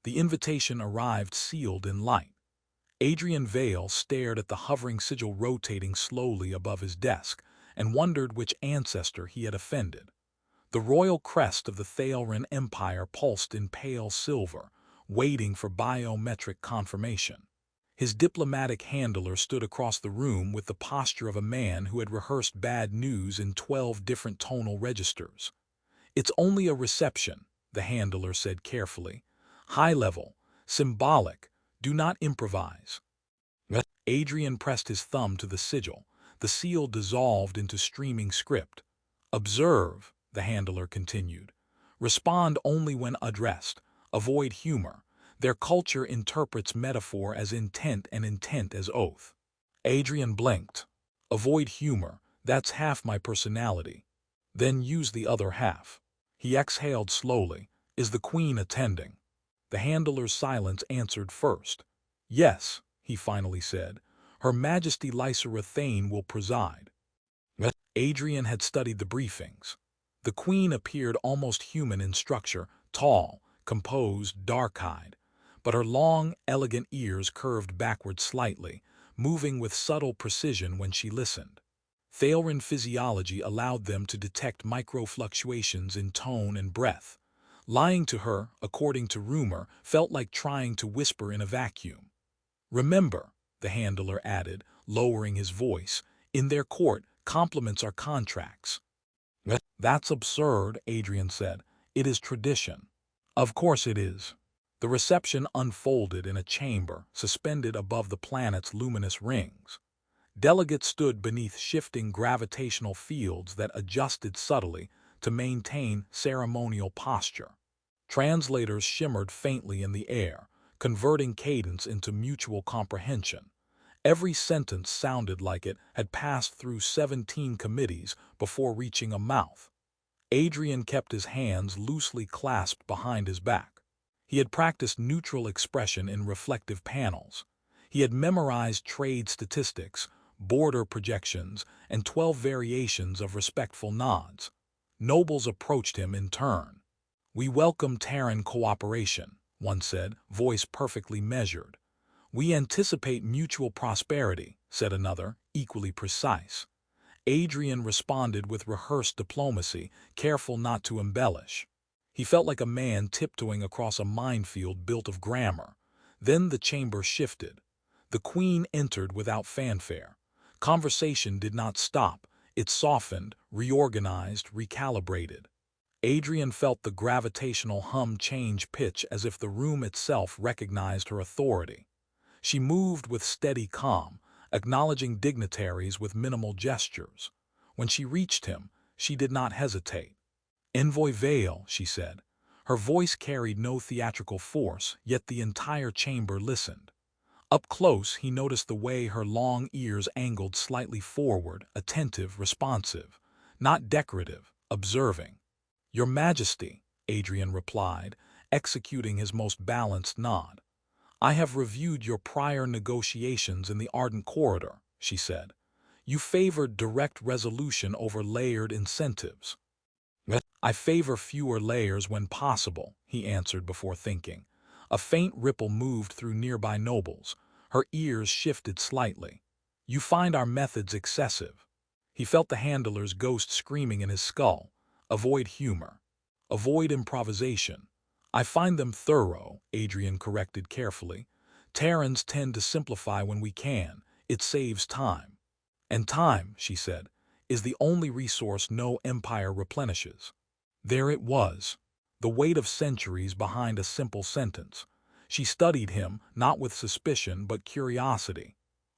The invitation arrived sealed in light. Adrian Vale stared at the hovering sigil rotating slowly above his desk and wondered which ancestor he had offended. The royal crest of the Thaleran Empire pulsed in pale silver, waiting for biometric confirmation. His diplomatic handler stood across the room with the posture of a man who had rehearsed bad news in 12 different tonal registers. "It's only a reception," the handler said carefully. "High level, symbolic, do not improvise." Adrian pressed his thumb to the sigil. The seal dissolved into streaming script. "Observe," the handler continued. "Respond only when addressed. Avoid humor. Their culture interprets metaphor as intent and intent as oath." Adrian blinked. "Avoid humor. That's half my personality." "Then use the other half." He exhaled slowly. "Is the Queen attending?" The handler's silence answered first. "Yes," he finally said. "Her Majesty Lysera Thane will preside." Adrian had studied the briefings. The Queen appeared almost human in structure, tall, composed, dark-eyed, but her long, elegant ears curved backward slightly, moving with subtle precision when she listened. Thaleran physiology allowed them to detect micro-fluctuations in tone and breath. Lying to her, according to rumor, felt like trying to whisper in a vacuum. "Remember," the handler added, lowering his voice, "in their court, compliments are contracts." "That's absurd," Adrian said. "It is tradition." "Of course it is." The reception unfolded in a chamber suspended above the planet's luminous rings. Delegates stood beneath shifting gravitational fields that adjusted subtly to maintain ceremonial posture. Translators shimmered faintly in the air, converting cadence into mutual comprehension. Every sentence sounded like it had passed through 17 committees before reaching a mouth. Adrian kept his hands loosely clasped behind his back. He had practiced neutral expression in reflective panels. He had memorized trade statistics, border projections, and 12 variations of respectful nods. Nobles approached him in turn. "We welcome Terran cooperation," one said, voice perfectly measured. "We anticipate mutual prosperity," said another, equally precise. Adrian responded with rehearsed diplomacy, careful not to embellish. He felt like a man tiptoeing across a minefield built of grammar. Then the chamber shifted. The Queen entered without fanfare. Conversation did not stop. It softened, reorganized, recalibrated. Adrian felt the gravitational hum change pitch as if the room itself recognized her authority. She moved with steady calm, acknowledging dignitaries with minimal gestures. When she reached him, she did not hesitate. "Envoy Vale," she said. Her voice carried no theatrical force, yet the entire chamber listened. Up close, he noticed the way her long ears angled slightly forward, attentive, responsive. Not decorative, observing. "Your Majesty," Adrian replied, executing his most balanced nod. "I have reviewed your prior negotiations in the Ardent Corridor," she said. "You favored direct resolution over layered incentives." "I favor fewer layers when possible," he answered before thinking. A faint ripple moved through nearby nobles. Her ears shifted slightly. "You find our methods excessive." He felt the handler's ghost screaming in his skull. "Avoid humor. Avoid improvisation." "I find them thorough," Adrian corrected carefully. "Terrans tend to simplify when we can. It saves time." "And time," she said, "is the only resource no empire replenishes." There it was, the weight of centuries behind a simple sentence. She studied him, not with suspicion but curiosity.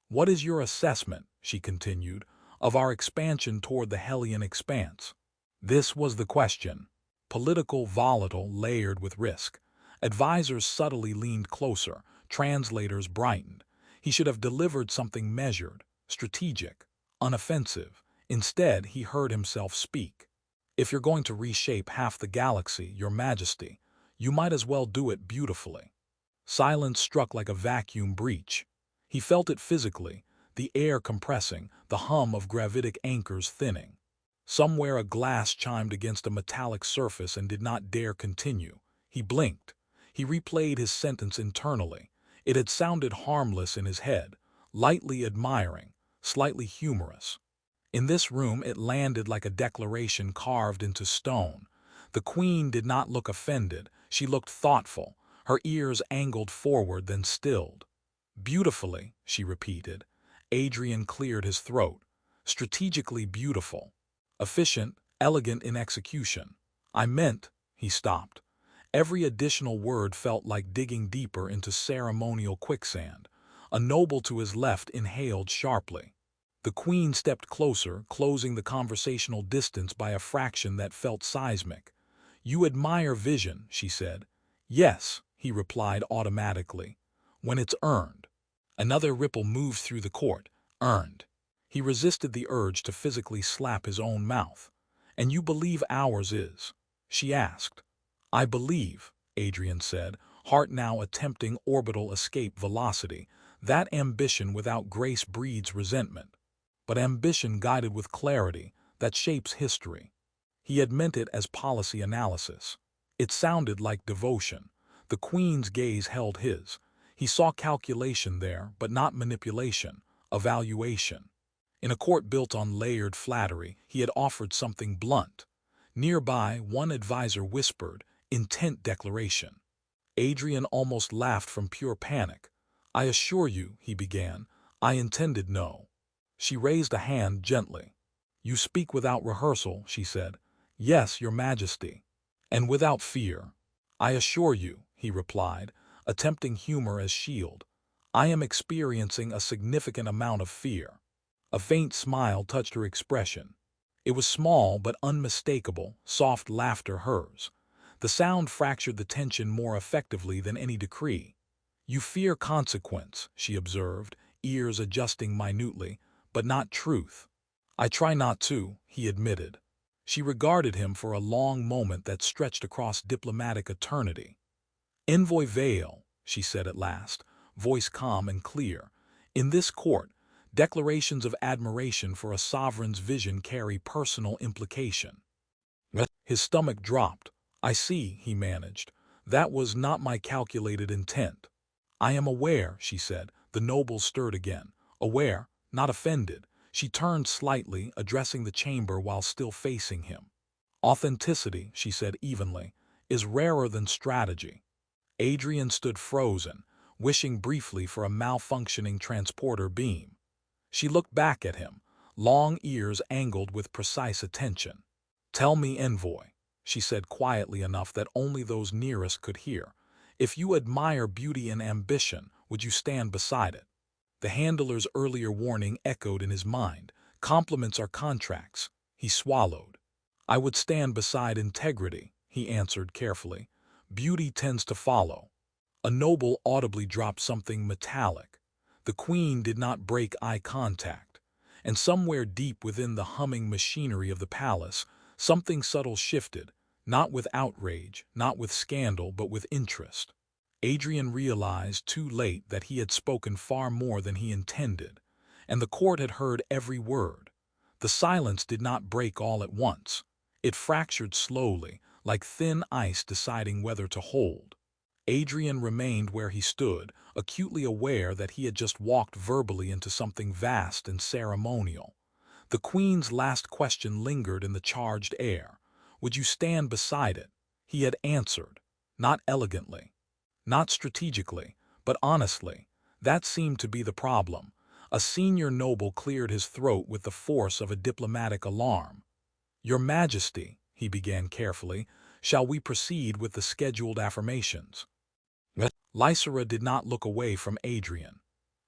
"What is your assessment," she continued, "of our expansion toward the Hellion expanse?" This was the question. Political, volatile, layered with risk. Advisors subtly leaned closer, translators brightened. He should have delivered something measured, strategic, unoffensive. Instead, he heard himself speak. "If you're going to reshape half the galaxy, Your Majesty, you might as well do it beautifully." Silence struck like a vacuum breach. He felt it physically, the air compressing, the hum of gravitic anchors thinning. Somewhere a glass chimed against a metallic surface and did not dare continue. He blinked. He replayed his sentence internally. It had sounded harmless in his head, lightly admiring, slightly humorous. In this room it landed like a declaration carved into stone. The queen did not look offended, she looked thoughtful, her ears angled forward then stilled. Beautifully, she repeated. Adrian cleared his throat. Strategically beautiful. Efficient, elegant in execution. I meant, he stopped. Every additional word felt like digging deeper into ceremonial quicksand. A noble to his left inhaled sharply. The queen stepped closer, closing the conversational distance by a fraction that felt seismic. You admire vision, she said. Yes, he replied automatically. When it's earned. Another ripple moved through the court. Earned. He resisted the urge to physically slap his own mouth. And you believe ours is? She asked. I believe, Adrian said, heart now attempting orbital escape velocity, that ambition without grace breeds resentment. But ambition guided with clarity, that shapes history. He had meant it as policy analysis. It sounded like devotion. The queen's gaze held his. He saw calculation there, but not manipulation, evaluation. In a court built on layered flattery, he had offered something blunt. Nearby, one advisor whispered, intent declaration. Adrian almost laughed from pure panic. I assure you, he began, I intended no. She raised a hand gently. You speak without rehearsal, she said. Yes, your majesty. And without fear. I assure you, he replied, attempting humor as shield. I am experiencing a significant amount of fear. A faint smile touched her expression. It was small but unmistakable, soft laughter hers. The sound fractured the tension more effectively than any decree. You fear consequence, she observed, ears adjusting minutely, but not truth. I try not to, he admitted. She regarded him for a long moment that stretched across diplomatic eternity. Envoy Vale, she said at last, voice calm and clear. In this court, declarations of admiration for a sovereign's vision carry personal implication. His stomach dropped. I see, he managed. That was not my calculated intent. I am aware, she said. The noble stirred again. Aware, not offended. She turned slightly, addressing the chamber while still facing him. Authenticity, she said evenly, is rarer than strategy. Adrian stood frozen, wishing briefly for a malfunctioning transporter beam. She looked back at him, long ears angled with precise attention. Tell me, envoy, she said quietly enough that only those nearest could hear. If you admire beauty and ambition, would you stand beside it? The handler's earlier warning echoed in his mind. Compliments are contracts. He swallowed. I would stand beside integrity, he answered carefully. Beauty tends to follow. A noble audibly dropped something metallic. The queen did not break eye contact. And somewhere deep within the humming machinery of the palace, something subtle shifted, not with outrage, not with scandal, but with interest. Adrian realized too late that he had spoken far more than he intended, and the court had heard every word. The silence did not break all at once. It fractured slowly, like thin ice deciding whether to hold. Adrian remained where he stood, acutely aware that he had just walked verbally into something vast and ceremonial. The queen's last question lingered in the charged air. Would you stand beside it? He had answered, not elegantly, not strategically, but honestly. That seemed to be the problem. A senior noble cleared his throat with the force of a diplomatic alarm. Your Majesty, he began carefully, shall we proceed with the scheduled affirmations? Lysera did not look away from Adrian.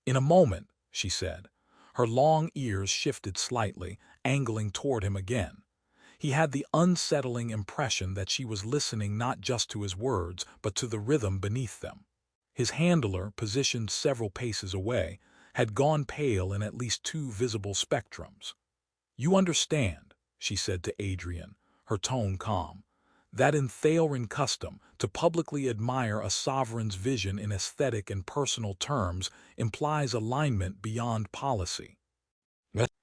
In a moment, she said. Her long ears shifted slightly, angling toward him again. He had the unsettling impression that she was listening not just to his words, but to the rhythm beneath them. His handler, positioned several paces away, had gone pale in at least two visible spectrums. You understand, she said to Adrian, her tone calm, that in Thaelrin custom, to publicly admire a sovereign's vision in aesthetic and personal terms implies alignment beyond policy.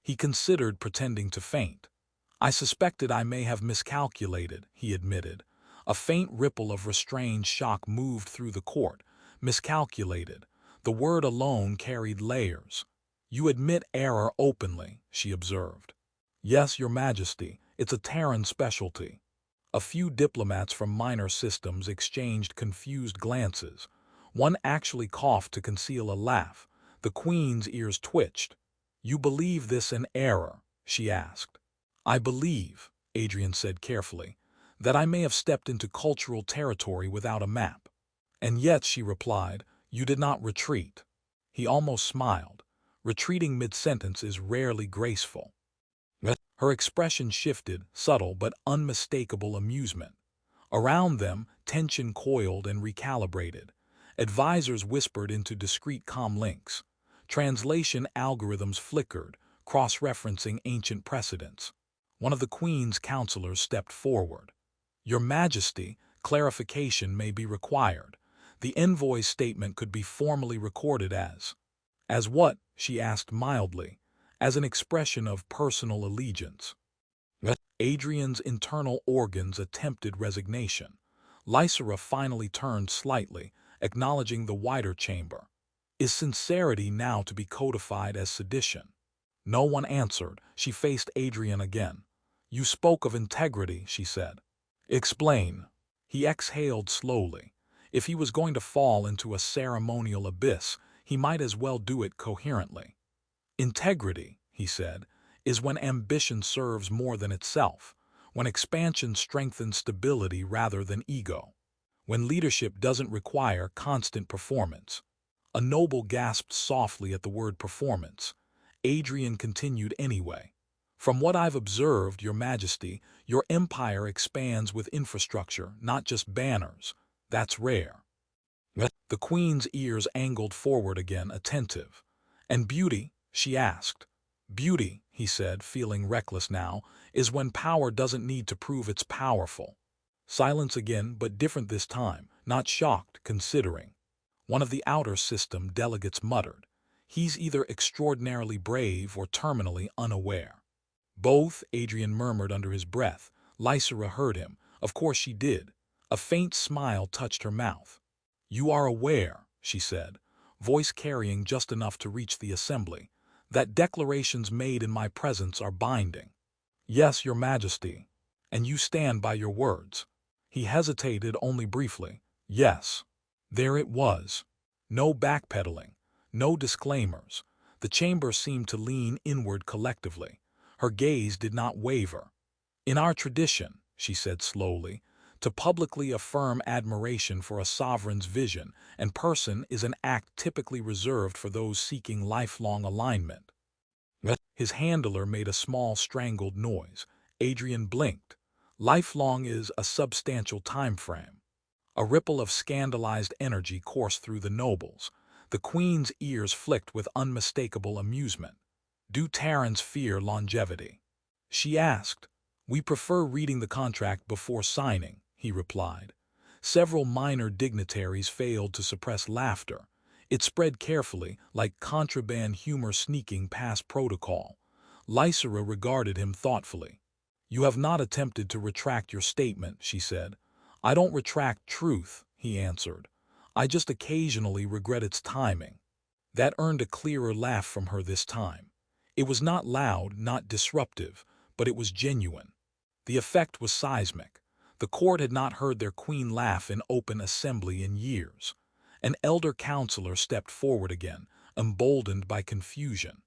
He considered pretending to faint. I suspected I may have miscalculated, he admitted. A faint ripple of restrained shock moved through the court, miscalculated. The word alone carried layers. "You admit error openly," she observed. "Yes, Your Majesty, it's a Terran specialty." A few diplomats from minor systems exchanged confused glances. One actually coughed to conceal a laugh. The Queen's ears twitched. "You believe this an error?" she asked. "I believe," Adrian said carefully, "that I may have stepped into cultural territory without a map." "And yet," she replied, "you did not retreat." He almost smiled. Retreating mid-sentence is rarely graceful. Her expression shifted, subtle but unmistakable amusement. Around them, tension coiled and recalibrated. Advisors whispered into discreet comlinks. Translation algorithms flickered, cross-referencing ancient precedents. One of the Queen's counselors stepped forward. "Your Majesty, clarification may be required. The envoy's statement could be formally recorded as—" "As what?" she asked mildly. "As an expression of personal allegiance." Adrian's internal organs attempted resignation. Lysera finally turned slightly, acknowledging the wider chamber. "Is sincerity now to be codified as sedition?" No one answered. She faced Adrian again. "You spoke of integrity," she said. "Explain." He exhaled slowly. If he was going to fall into a ceremonial abyss, he might as well do it coherently. "Integrity," he said, "is when ambition serves more than itself, when expansion strengthens stability rather than ego, when leadership doesn't require constant performance." A noble gasped softly at the word performance. Adrian continued anyway. "From what I've observed, Your Majesty, your empire expands with infrastructure, not just banners. That's rare." The Queen's ears angled forward again, attentive. "And beauty?" she asked. "Beauty," he said, feeling reckless now, "is when power doesn't need to prove it's powerful." Silence again, but different this time, not shocked, considering. One of the outer system delegates muttered, "He's either extraordinarily brave or terminally unaware." "Both," Adrian murmured under his breath. Lysera heard him. Of course she did. A faint smile touched her mouth. "You are aware," she said, voice carrying just enough to reach the assembly, "that declarations made in my presence are binding." "Yes, Your Majesty." "And you stand by your words?" He hesitated only briefly. "Yes." There it was. No backpedaling, no disclaimers. The chamber seemed to lean inward collectively. Her gaze did not waver. "In our tradition," she said slowly, "to publicly affirm admiration for a sovereign's vision and person is an act typically reserved for those seeking lifelong alignment." His handler made a small strangled noise. Adrian blinked. Lifelong is a substantial time frame. A ripple of scandalized energy coursed through the nobles. The Queen's ears flicked with unmistakable amusement. "Do Terrans fear longevity?" she asked. "We prefer reading the contract before signing," he replied. Several minor dignitaries failed to suppress laughter. It spread carefully, like contraband humor sneaking past protocol. Lysera regarded him thoughtfully. "You have not attempted to retract your statement," she said. "I don't retract truth," he answered. "I just occasionally regret its timing." That earned a clearer laugh from her this time. It was not loud, not disruptive, but it was genuine. The effect was seismic. The court had not heard their queen laugh in open assembly in years. An elder counselor stepped forward again, emboldened by confusion.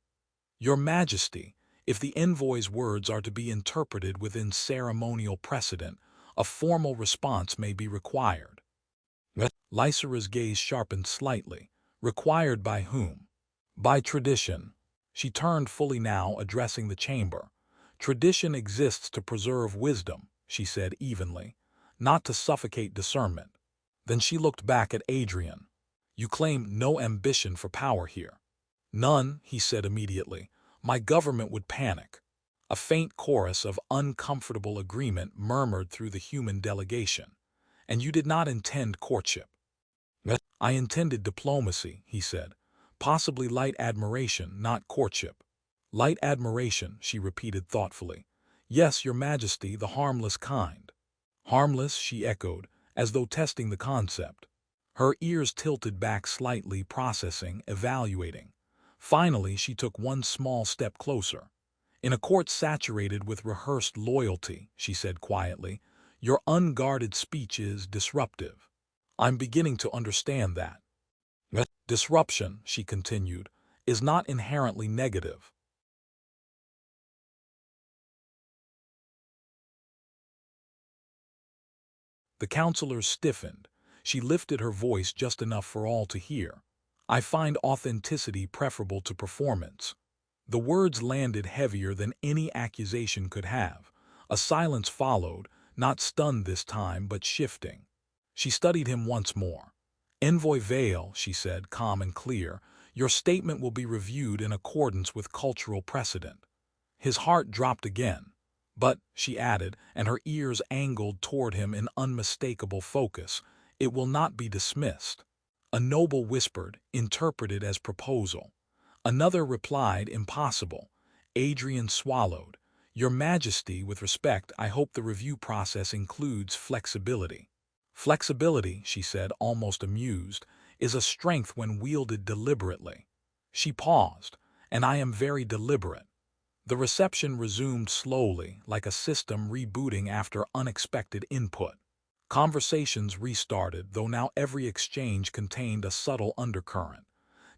"Your Majesty, if the envoy's words are to be interpreted within ceremonial precedent, a formal response may be required." Lysera's gaze sharpened slightly. "Required by whom?" "By tradition." She turned fully now, addressing the chamber. "Tradition exists to preserve wisdom," she said evenly, "not to suffocate discernment." Then she looked back at Adrian. "You claim no ambition for power here." "None," he said immediately. "My government would panic." A faint chorus of uncomfortable agreement murmured through the human delegation. "And you did not intend courtship?" "I intended diplomacy," he said. "Possibly light admiration, not courtship." "Light admiration," she repeated thoughtfully. "Yes, Your Majesty, the harmless kind." Harmless, she echoed, as though testing the concept. Her ears tilted back slightly, processing, evaluating. Finally, she took one small step closer. In a court saturated with rehearsed loyalty, she said quietly, your unguarded speech is disruptive. I'm beginning to understand that. Disruption, she continued, is not inherently negative. The counselor stiffened. She lifted her voice just enough for all to hear. I find authenticity preferable to performance. The words landed heavier than any accusation could have. A silence followed, not stunned this time, but shifting. She studied him once more. Envoy Vale, she said, calm and clear, your statement will be reviewed in accordance with cultural precedent. His heart dropped again. But, she added, and her ears angled toward him in unmistakable focus, it will not be dismissed. A noble whispered, interpreted as proposal. Another replied, impossible. Adrian swallowed. Your Majesty, with respect, I hope the review process includes flexibility. Flexibility, she said, almost amused, is a strength when wielded deliberately. She paused, and I am very deliberate. The reception resumed slowly, like a system rebooting after unexpected input. Conversations restarted, though now every exchange contained a subtle undercurrent.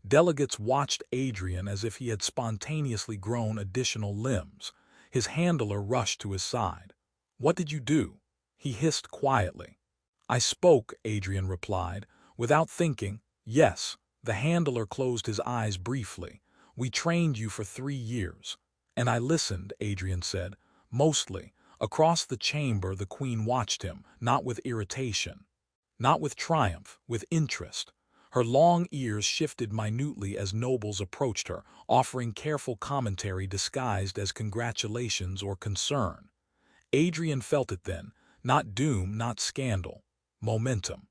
Delegates watched Adrian as if he had spontaneously grown additional limbs. His handler rushed to his side. What did you do? He hissed quietly. I spoke, Adrian replied, without thinking. Yes, the handler closed his eyes briefly. We trained you for 3 years. And I listened, Adrian said. Mostly. Across the chamber the queen watched him, not with irritation, not with triumph, with interest. Her long ears shifted minutely as nobles approached her, offering careful commentary disguised as congratulations or concern. Adrian felt it then, not doom, not scandal. Momentum.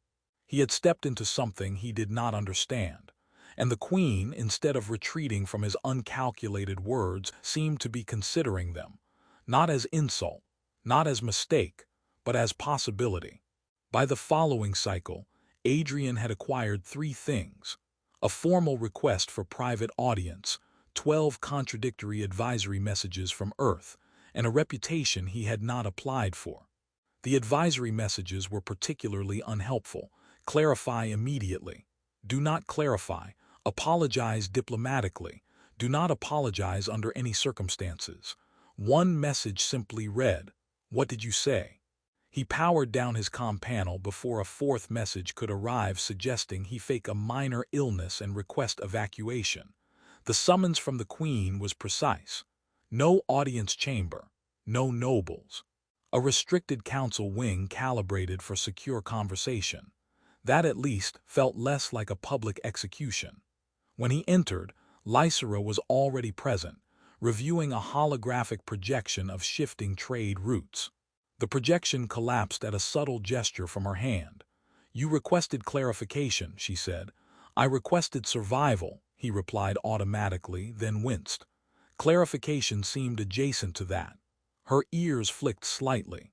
He had stepped into something he did not understand. And the queen, instead of retreating from his uncalculated words, seemed to be considering them, not as insult, not as mistake, but as possibility. By the following cycle, Adrian had acquired 3 things: a formal request for private audience, 12 contradictory advisory messages from Earth, and a reputation he had not applied for. The advisory messages were particularly unhelpful. Clarify immediately. Do not clarify. Apologize diplomatically. Do not apologize under any circumstances. One message simply read, "What did you say?" He powered down his comm panel before a 4th message could arrive suggesting he fake a minor illness and request evacuation. The summons from the queen was precise. No audience chamber. No nobles. A restricted council wing calibrated for secure conversation. That at least felt less like a public execution. When he entered, Lysera was already present, reviewing a holographic projection of shifting trade routes. The projection collapsed at a subtle gesture from her hand. You requested clarification, she said. I requested survival, he replied automatically, then winced. Clarification seemed adjacent to that. Her ears flicked slightly.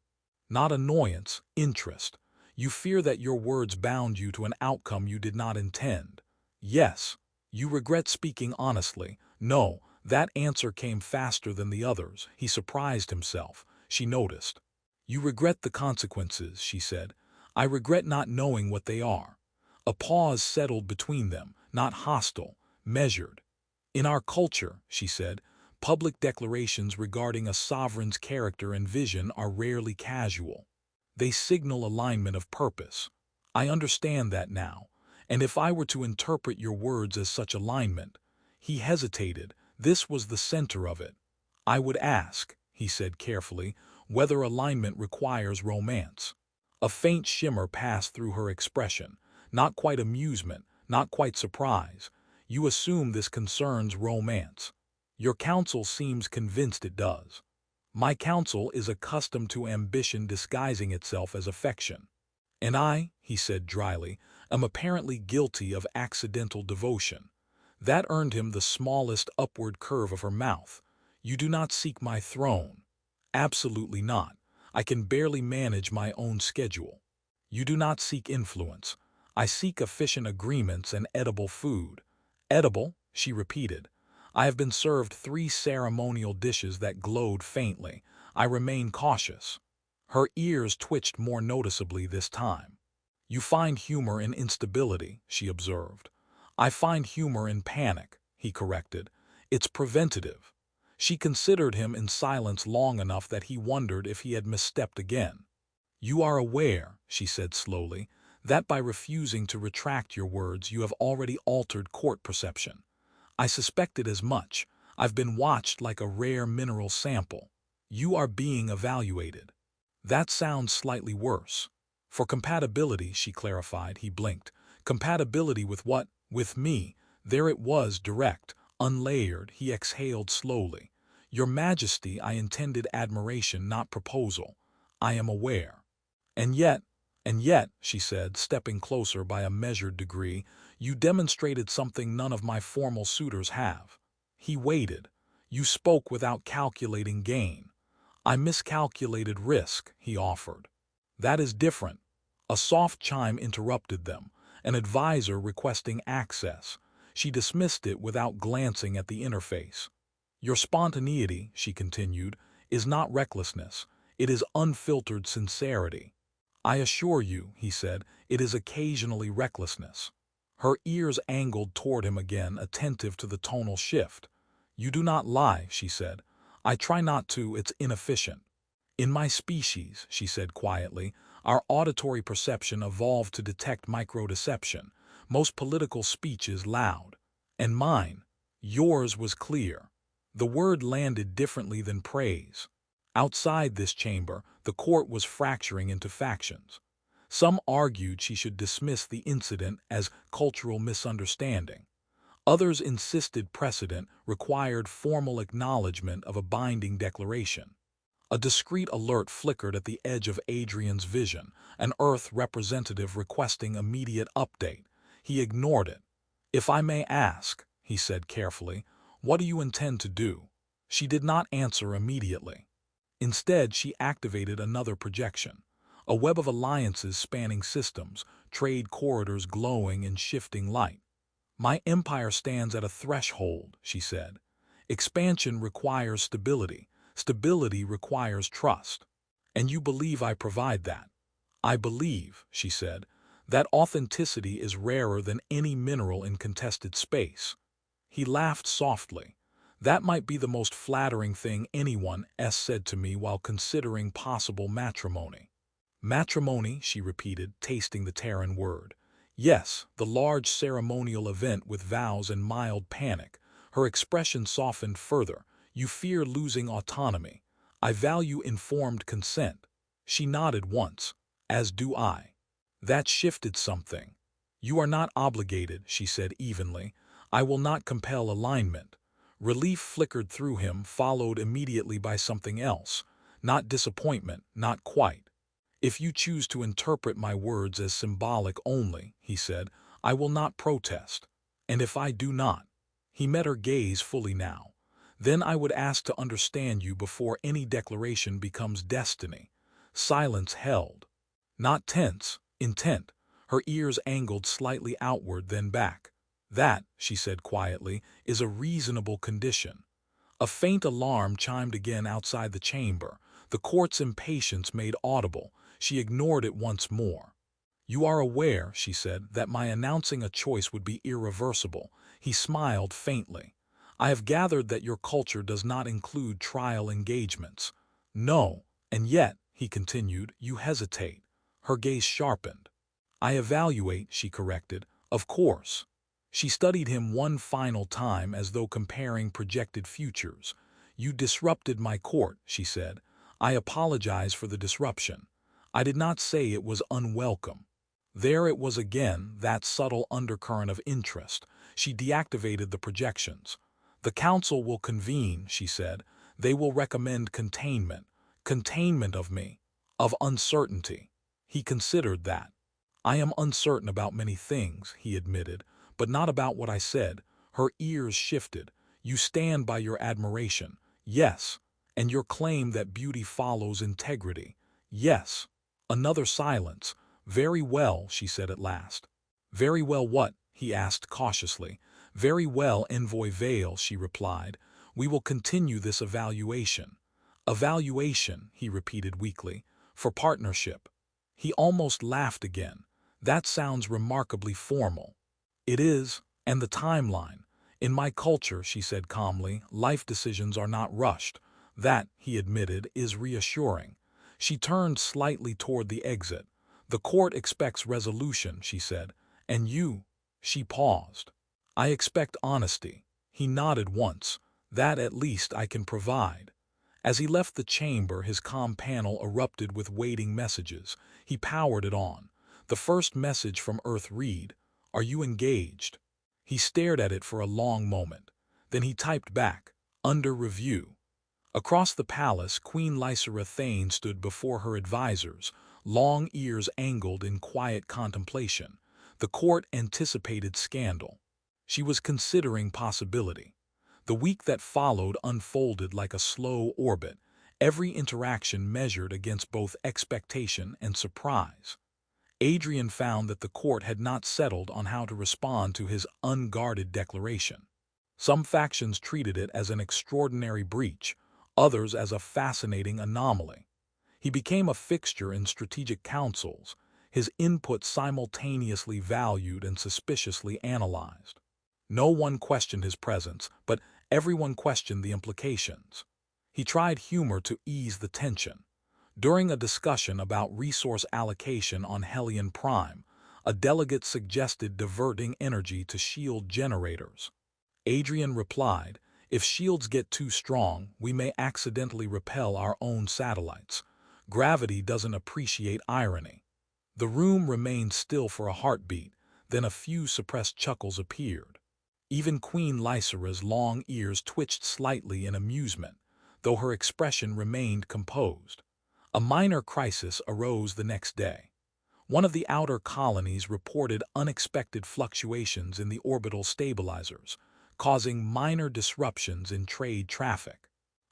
Not annoyance, interest. You fear that your words bound you to an outcome you did not intend. Yes. You regret speaking honestly. No, that answer came faster than the others. He surprised himself. She noticed. You regret the consequences, she said. I regret not knowing what they are. A pause settled between them, not hostile, measured. In our culture, she said, public declarations regarding a sovereign's character and vision are rarely casual. They signal alignment of purpose. I understand that now. And if I were to interpret your words as such alignment, he hesitated. This was the center of it. I would ask, he said carefully, whether alignment requires romance. A faint shimmer passed through her expression, not quite amusement, not quite surprise. You assume this concerns romance. Your counsel seems convinced it does. My counsel is accustomed to ambition disguising itself as affection. And I, he said dryly, am apparently guilty of accidental devotion. That earned him the smallest upward curve of her mouth. You do not seek my throne. Absolutely not. I can barely manage my own schedule. You do not seek influence. I seek efficient agreements and edible food. Edible, she repeated. I have been served 3 ceremonial dishes that glowed faintly. I remain cautious. Her ears twitched more noticeably this time. You find humor in instability, she observed. I find humor in panic, he corrected. It's preventative. She considered him in silence long enough that he wondered if he had misstepped again. You are aware, she said slowly, that by refusing to retract your words you have already altered court perception. I suspected as much. I've been watched like a rare mineral sample. You are being evaluated. That sounds slightly worse. For compatibility, she clarified. He blinked. Compatibility with what? With me. There it was, direct, unlayered. He exhaled slowly. Your Majesty, I intended admiration, not proposal. I am aware. And yet, she said, stepping closer by a measured degree, you demonstrated something none of my formal suitors have. He waited. You spoke without calculating gain. I miscalculated risk, he offered. That is different. A soft chime interrupted them, an advisor requesting access. She dismissed it without glancing at the interface. Your spontaneity, she continued, is not recklessness. It is unfiltered sincerity. I assure you, he said, it is occasionally recklessness. Her ears angled toward him again, attentive to the tonal shift. You do not lie, she said. I try not to, it's inefficient. In my species, she said quietly, our auditory perception evolved to detect microdeception. Most political speech is loud. And mine, yours was clear. The word landed differently than praise. Outside this chamber, the court was fracturing into factions. Some argued she should dismiss the incident as cultural misunderstanding. Others insisted precedent required formal acknowledgement of a binding declaration. A discreet alert flickered at the edge of Adrian's vision, an Earth representative requesting immediate update. He ignored it. If I may ask, he said carefully, what do you intend to do? She did not answer immediately. Instead, she activated another projection, a web of alliances spanning systems, trade corridors glowing in shifting light. My empire stands at a threshold, she said. Expansion requires stability. Stability requires trust. And you believe I provide that. I believe, she said, that authenticity is rarer than any mineral in contested space. He laughed softly. That might be the most flattering thing anyone has said to me while considering possible matrimony. Matrimony, she repeated, tasting the Terran word. Yes, the large ceremonial event with vows and mild panic. Her expression softened further. You fear losing autonomy. I value informed consent. She nodded once, as do I. That shifted something. You are not obligated, she said evenly. I will not compel alignment. Relief flickered through him, followed immediately by something else. Not disappointment, not quite. If you choose to interpret my words as symbolic only, he said, I will not protest. And if I do not, he met her gaze fully now, then I would ask to understand you before any declaration becomes destiny. Silence held. Not tense, intent. Her ears angled slightly outward, then back. That, she said quietly, is a reasonable condition. A faint alarm chimed again outside the chamber. The court's impatience made audible. She ignored it once more. You are aware, she said, that my announcing a choice would be irreversible. He smiled faintly. I have gathered that your culture does not include trial engagements. No, and yet, he continued, you hesitate. Her gaze sharpened. I evaluate, she corrected. Of course. She studied him one final time as though comparing projected futures. You disrupted my court, she said. I apologize for the disruption. I did not say it was unwelcome. There it was again, that subtle undercurrent of interest. She deactivated the projections. The council will convene, she said. They will recommend containment. Containment of me. Of uncertainty. He considered that. I am uncertain about many things, he admitted, but not about what I said. Her ears shifted. You stand by your admiration. Yes, and your claim that beauty follows integrity. Yes. Another silence. Very well, she said at last. Very well what? He asked cautiously. Very well, Envoy Vale, she replied. We will continue this evaluation. Evaluation, he repeated weakly, for partnership. He almost laughed again. That sounds remarkably formal. It is, and the timeline. In my culture, she said calmly, life decisions are not rushed. That, he admitted, is reassuring. She turned slightly toward the exit. The court expects resolution, she said. And you? She paused. I expect honesty. He nodded once. That at least I can provide. As he left the chamber, his comm panel erupted with waiting messages. He powered it on. The first message from Earth read, "Are you engaged?" He stared at it for a long moment. Then he typed back, "Under review." Across the palace, Queen Lysera Thane stood before her advisors, long ears angled in quiet contemplation. The court anticipated scandal. She was considering possibility. The week that followed unfolded like a slow orbit, every interaction measured against both expectation and surprise. Adrian found that the court had not settled on how to respond to his unguarded declaration. Some factions treated it as an extraordinary breach, others as a fascinating anomaly. He became a fixture in strategic councils, his input simultaneously valued and suspiciously analyzed. No one questioned his presence, but everyone questioned the implications. He tried humor to ease the tension. During a discussion about resource allocation on Hellion Prime, a delegate suggested diverting energy to shield generators. Adrian replied, "If shields get too strong, we may accidentally repel our own satellites. Gravity doesn't appreciate irony." The room remained still for a heartbeat, then a few suppressed chuckles appeared. Even Queen Lysera's long ears twitched slightly in amusement, though her expression remained composed. A minor crisis arose the next day. One of the outer colonies reported unexpected fluctuations in the orbital stabilizers, causing minor disruptions in trade traffic.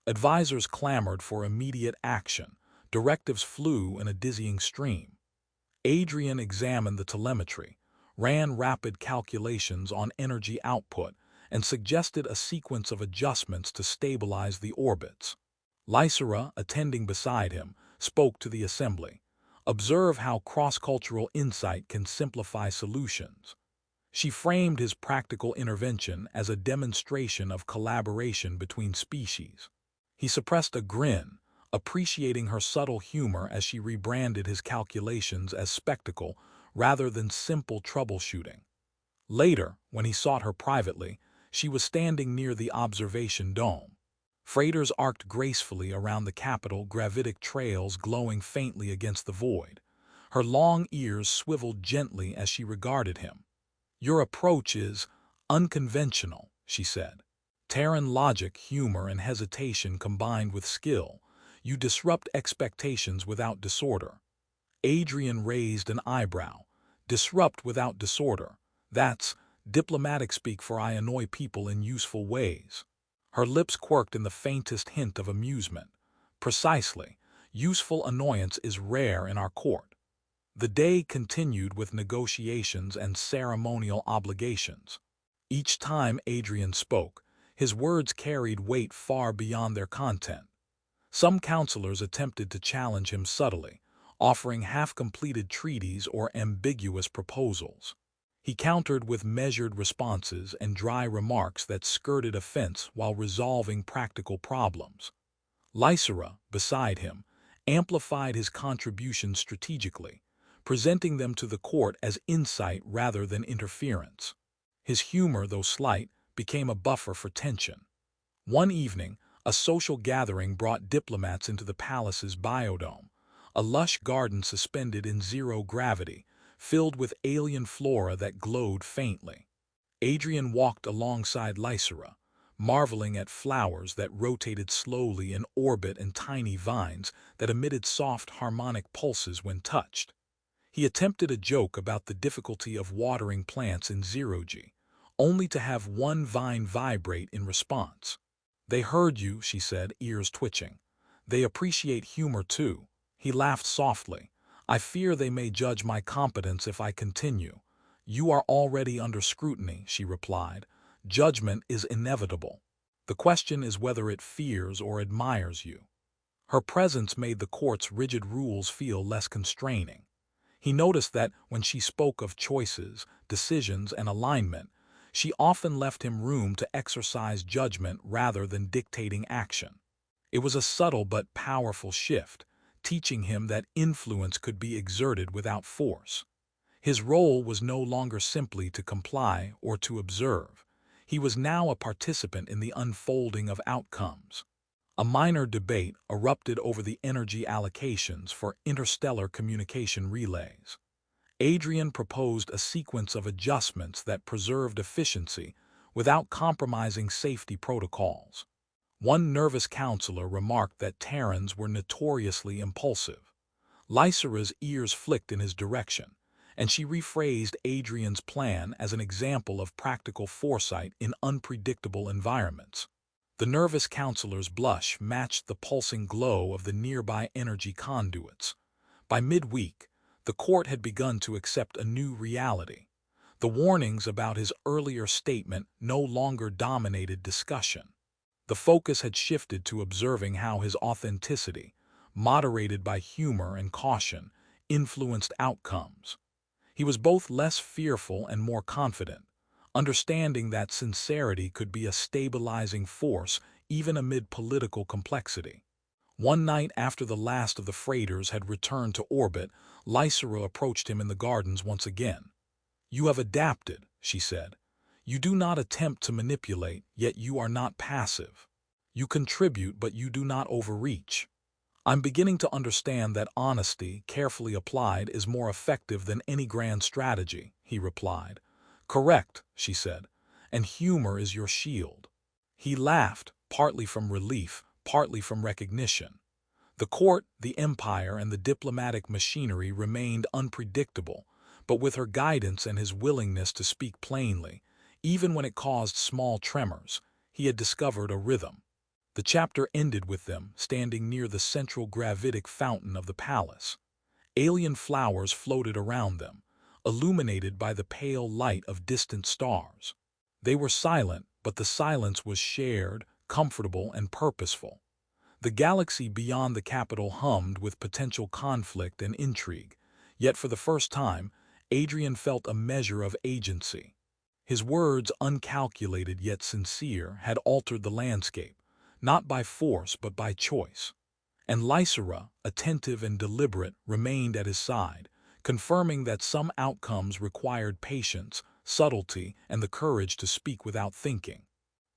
Advisors clamored for immediate action. Directives flew in a dizzying stream. Adrian examined the telemetry, ran rapid calculations on energy output, and suggested a sequence of adjustments to stabilize the orbits. Lysera, attending beside him, spoke to the assembly. Observe how cross-cultural insight can simplify solutions. She framed his practical intervention as a demonstration of collaboration between species. He suppressed a grin, appreciating her subtle humor as she rebranded his calculations as spectacle rather than simple troubleshooting. Later, when he sought her privately, she was standing near the observation dome. Freighters arced gracefully around the capital, gravitic trails glowing faintly against the void. Her long ears swiveled gently as she regarded him. "Your approach is unconventional," she said. Terran logic, humor, and hesitation combined with skill. You disrupt expectations without disorder. Adrian raised an eyebrow. Disrupt without disorder. That's diplomatic speak for I annoy people in useful ways. Her lips quirked in the faintest hint of amusement. Precisely. Useful annoyance is rare in our court. The day continued with negotiations and ceremonial obligations. Each time Adrian spoke, his words carried weight far beyond their content. Some counselors attempted to challenge him subtly, offering half-completed treaties or ambiguous proposals. He countered with measured responses and dry remarks that skirted offense while resolving practical problems. Lysera, beside him, amplified his contributions strategically, presenting them to the court as insight rather than interference. His humor, though slight, became a buffer for tension. One evening, a social gathering brought diplomats into the palace's biodome, a lush garden suspended in zero gravity, filled with alien flora that glowed faintly. Adrian walked alongside Lysera, marveling at flowers that rotated slowly in orbit and tiny vines that emitted soft harmonic pulses when touched. He attempted a joke about the difficulty of watering plants in zero-G, only to have one vine vibrate in response. "They heard you," she said, ears twitching. "They appreciate humor too." He laughed softly. I fear they may judge my competence if I continue. You are already under scrutiny, she replied. Judgment is inevitable. The question is whether it fears or admires you. Her presence made the court's rigid rules feel less constraining. He noticed that when she spoke of choices, decisions, and alignment, she often left him room to exercise judgment rather than dictating action. It was a subtle but powerful shift, teaching him that influence could be exerted without force. His role was no longer simply to comply or to observe. He was now a participant in the unfolding of outcomes. A minor debate erupted over the energy allocations for interstellar communication relays. Adrian proposed a sequence of adjustments that preserved efficiency without compromising safety protocols. One nervous counselor remarked that Terrans were notoriously impulsive. Lysera's ears flicked in his direction, and she rephrased Adrian's plan as an example of practical foresight in unpredictable environments. The nervous counselor's blush matched the pulsing glow of the nearby energy conduits. By midweek, the court had begun to accept a new reality. The warnings about his earlier statement no longer dominated discussion. The focus had shifted to observing how his authenticity, moderated by humor and caution, influenced outcomes. He was both less fearful and more confident, understanding that sincerity could be a stabilizing force even amid political complexity. One night after the last of the freighters had returned to orbit, Lysera approached him in the gardens once again. You have adapted, she said. You do not attempt to manipulate, yet you are not passive. You contribute, but you do not overreach. I'm beginning to understand that honesty, carefully applied, is more effective than any grand strategy, he replied. Correct, she said, and humor is your shield. He laughed, partly from relief, partly from recognition. The court, the empire, and the diplomatic machinery remained unpredictable, but with her guidance and his willingness to speak plainly, even when it caused small tremors, he had discovered a rhythm. The chapter ended with them standing near the central gravitic fountain of the palace. Alien flowers floated around them, illuminated by the pale light of distant stars. They were silent, but the silence was shared, comfortable, and purposeful. The galaxy beyond the capital hummed with potential conflict and intrigue, yet for the first time, Adrian felt a measure of agency. His words, uncalculated yet sincere, had altered the landscape, not by force but by choice. And Lysera, attentive and deliberate, remained at his side, confirming that some outcomes required patience, subtlety, and the courage to speak without thinking.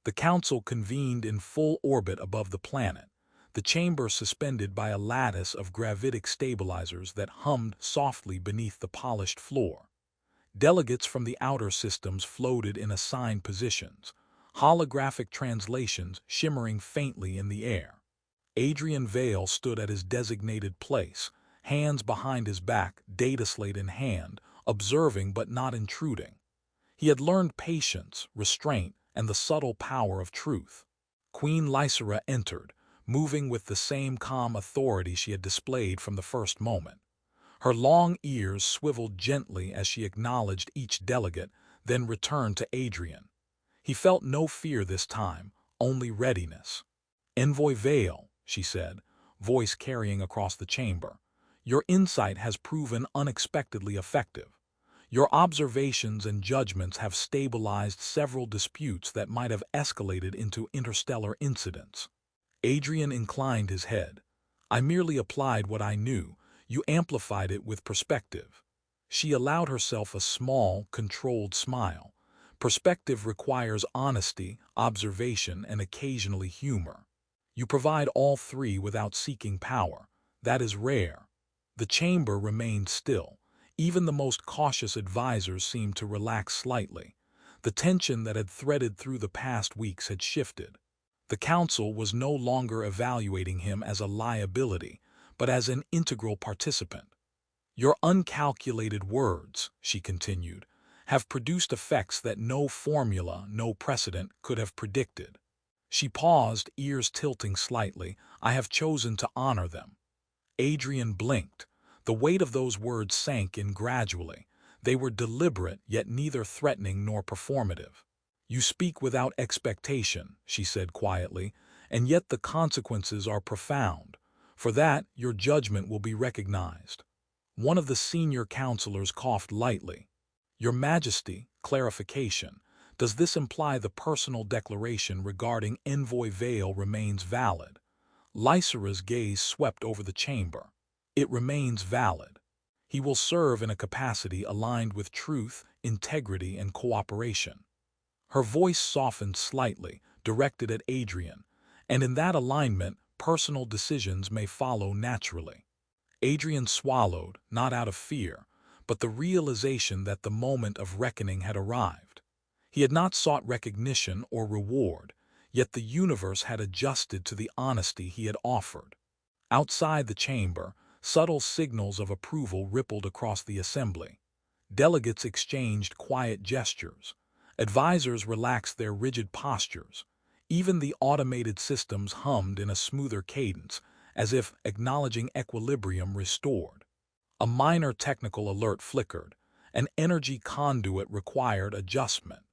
The council convened in full orbit above the planet, the chamber suspended by a lattice of gravitic stabilizers that hummed softly beneath the polished floor. Delegates from the outer systems floated in assigned positions, holographic translations shimmering faintly in the air. Adrian Vale stood at his designated place, hands behind his back, data slate in hand, observing but not intruding. He had learned patience, restraint, and the subtle power of truth. Queen Lysera entered, moving with the same calm authority she had displayed from the first moment. Her long ears swiveled gently as she acknowledged each delegate, then returned to Adrian. He felt no fear this time, only readiness. Envoy Vale, she said, voice carrying across the chamber, your insight has proven unexpectedly effective. Your observations and judgments have stabilized several disputes that might have escalated into interstellar incidents. Adrian inclined his head. I merely applied what I knew. You amplified it with perspective. She allowed herself a small, controlled smile. Perspective requires honesty, observation, and occasionally humor. You provide all three without seeking power. That is rare. The chamber remained still. Even the most cautious advisors seemed to relax slightly. The tension that had threaded through the past weeks had shifted. The council was no longer evaluating him as a liability, but as an integral participant. Your uncalculated words, she continued, have produced effects that no formula, no precedent could have predicted. She paused, ears tilting slightly. I have chosen to honor them. Adrian blinked. The weight of those words sank in gradually. They were deliberate, yet neither threatening nor performative. "You speak without expectation," she said quietly, "and yet the consequences are profound. For that, your judgment will be recognized." One of the senior counselors coughed lightly. "Your Majesty, clarification. Does this imply the personal declaration regarding Envoy Vale remains valid?" Lysera's gaze swept over the chamber. "It remains valid. He will serve in a capacity aligned with truth, integrity, and cooperation." Her voice softened slightly, directed at Adrian, "and in that alignment, personal decisions may follow naturally." Adrian swallowed, not out of fear, but the realization that the moment of reckoning had arrived. He had not sought recognition or reward, yet the universe had adjusted to the honesty he had offered. Outside the chamber, subtle signals of approval rippled across the assembly. Delegates exchanged quiet gestures. Advisors relaxed their rigid postures. Even the automated systems hummed in a smoother cadence, as if acknowledging equilibrium restored. A minor technical alert flickered. An energy conduit required adjustment.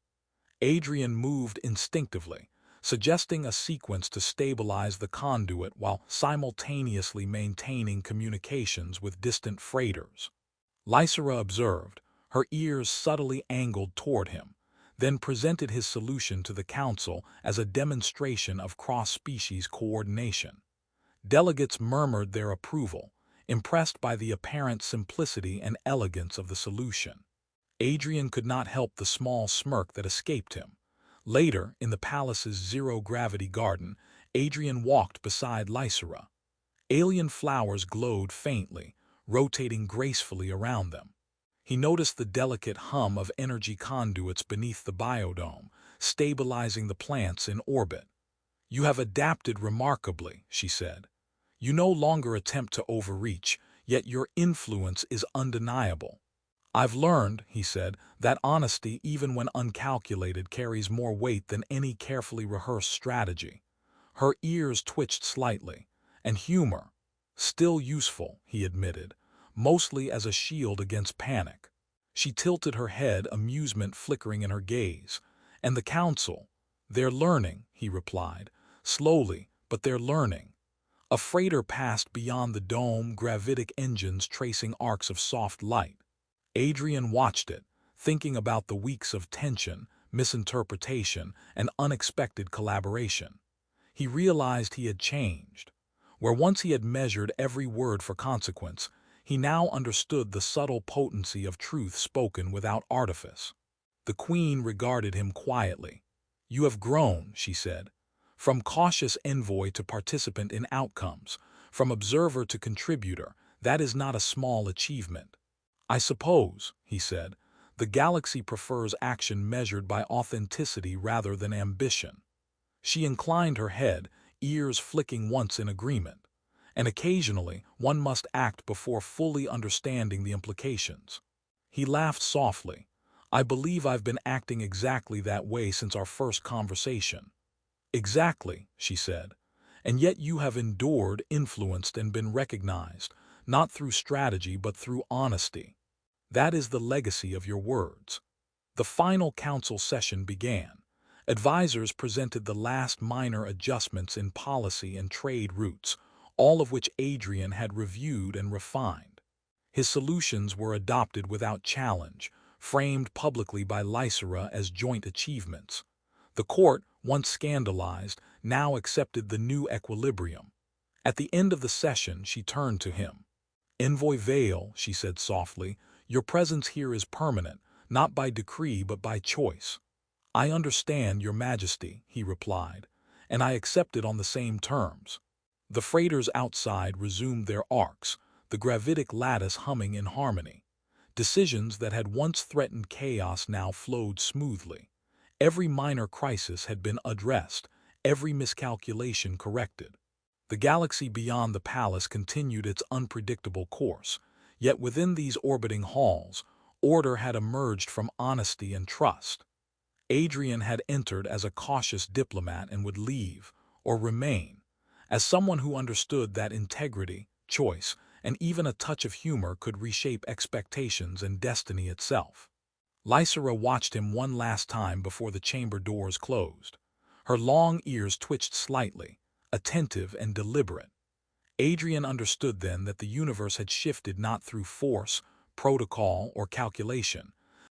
Adrian moved instinctively, suggesting a sequence to stabilize the conduit while simultaneously maintaining communications with distant freighters. Lysera observed, her ears subtly angled toward him, then presented his solution to the council as a demonstration of cross-species coordination. Delegates murmured their approval, impressed by the apparent simplicity and elegance of the solution. Adrian could not help the small smirk that escaped him. Later, in the palace's zero-gravity garden, Adrian walked beside Lysera. Alien flowers glowed faintly, rotating gracefully around them. He noticed the delicate hum of energy conduits beneath the biodome, stabilizing the plants in orbit. "You have adapted remarkably," she said. "You no longer attempt to overreach, yet your influence is undeniable." "I've learned," he said, "that honesty, even when uncalculated, carries more weight than any carefully rehearsed strategy." Her ears twitched slightly. "And humor. Still useful," he admitted, "mostly as a shield against panic." She tilted her head, amusement flickering in her gaze. "And the council? They're learning," he replied. "Slowly, but they're learning." A freighter passed beyond the dome, gravitic engines tracing arcs of soft light. Adrian watched it, thinking about the weeks of tension, misinterpretation, and unexpected collaboration. He realized he had changed. Where once he had measured every word for consequence, he now understood the subtle potency of truth spoken without artifice. The Queen regarded him quietly. "You have grown," she said. "From cautious envoy to participant in outcomes, from observer to contributor, that is not a small achievement." "I suppose," he said, "the galaxy prefers action measured by authenticity rather than ambition." She inclined her head, ears flicking once in agreement. "And occasionally, one must act before fully understanding the implications." He laughed softly. "I believe I've been acting exactly that way since our first conversation." "Exactly," she said. "And yet you have endured, influenced, and been recognized, not through strategy but through honesty. That is the legacy of your words." The final council session began. Advisors presented the last minor adjustments in policy and trade routes, all of which Adrian had reviewed and refined. His solutions were adopted without challenge, framed publicly by Lysera as joint achievements. The court, once scandalized, now accepted the new equilibrium. At the end of the session, she turned to him. "Envoy Vale," she said softly, "your presence here is permanent, not by decree but by choice." "I understand, Your Majesty," he replied, "and I accept it on the same terms." The freighters outside resumed their arcs, the gravitic lattice humming in harmony. Decisions that had once threatened chaos now flowed smoothly. Every minor crisis had been addressed, every miscalculation corrected. The galaxy beyond the palace continued its unpredictable course, yet within these orbiting halls, order had emerged from honesty and trust. Adrian had entered as a cautious diplomat and would leave, or remain, as someone who understood that integrity, choice, and even a touch of humor could reshape expectations and destiny itself. Lysera watched him one last time before the chamber doors closed. Her long ears twitched slightly, attentive and deliberate. Adrian understood then that the universe had shifted not through force, protocol, or calculation,